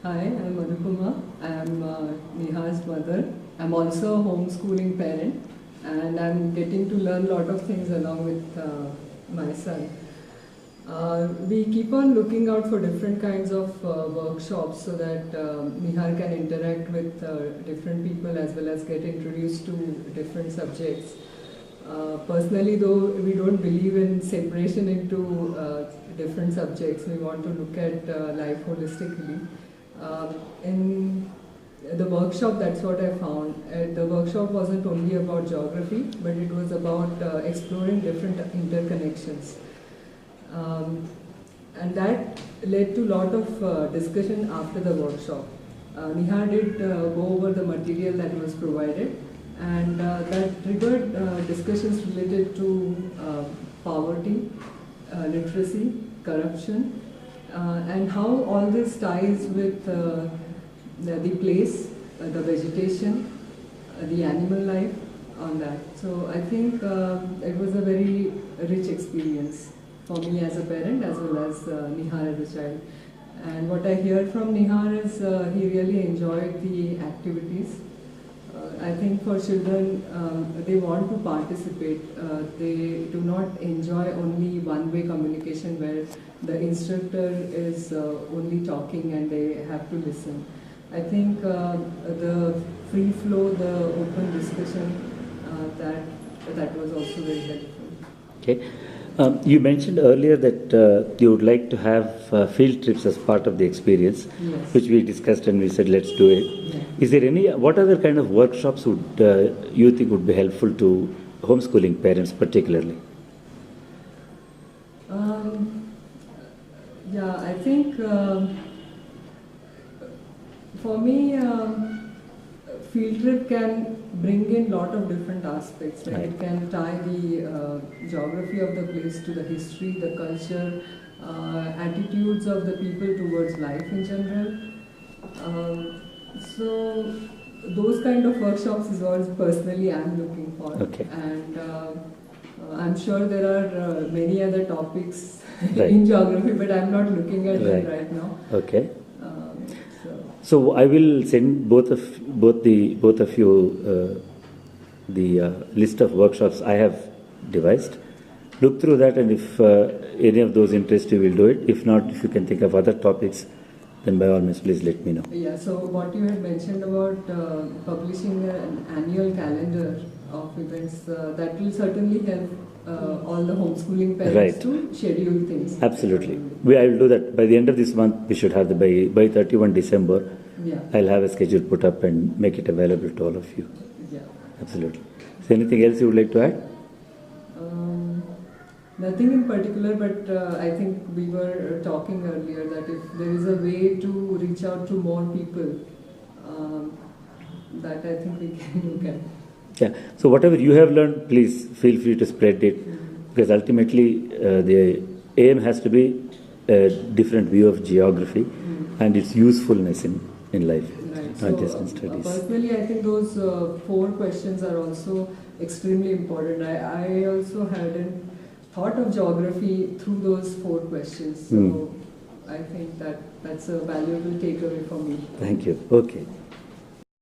Hi, I'm Anupama. I'm Neha's mother. I'm also a homeschooling parent, and I'm getting to learn a lot of things along with my son. We keep on looking out for different kinds of workshops so that Nihar can interact with different people as well as get introduced to different subjects. Personally, though, we don't believe in separation into different subjects. We want to look at life holistically. In the workshop, that's what I found. The workshop wasn't only about geography, but it was about exploring different interconnections. And that led to a lot of discussion after the workshop. Nihar did go over the material that was provided, and that triggered discussions related to poverty, literacy, corruption, and how all this ties with the place, the vegetation, the animal life on that. So I think it was a very rich experience for me as a parent as well as Nihar as a child. And what I hear from Nihar is he really enjoyed the activities. I think for children, they want to participate. They do not enjoy only one-way communication where the instructor is only talking and they have to listen. I think the free flow, the open discussion, that was also very helpful. Okay. You mentioned earlier that you would like to have field trips as part of the experience, yes, which we discussed and we said let's do it. Yeah. Is there any, what other kind of workshops would you think would be helpful to homeschooling parents particularly? Yeah, I think for me, field trip can bring in a lot of different aspects. Right? It can tie the geography of the place to the history, the culture, attitudes of the people towards life in general. So those kind of workshops is what personally I'm looking for. Okay. And I'm sure there are many other topics right. in geography, but I'm not looking at right. them right now. Okay. So I will send both of you the list of workshops I have devised. Look through that, and if any of those interest you, will do it. If not, if you can think of other topics, then by all means, please let me know. Yeah. So what you had mentioned about publishing an annual calendar of events, that will certainly help all the homeschooling parents right. to schedule things. Absolutely. I will do that. By the end of this month, we should have by 31 December, yeah. I'll have a schedule put up and make it available to all of you. Yeah. Absolutely. So anything else you would like to add? Nothing in particular, but I think we were talking earlier that if there is a way to reach out to more people, that I think we can look at. Yeah. So whatever you have learned, please feel free to spread it, because ultimately the aim has to be a different view of geography and its usefulness in life, right. not just in studies. Personally, I think those 4 questions are also extremely important. I also hadn't thought of geography through those 4 questions, so I think that's a valuable takeaway for me. Thank you. Okay.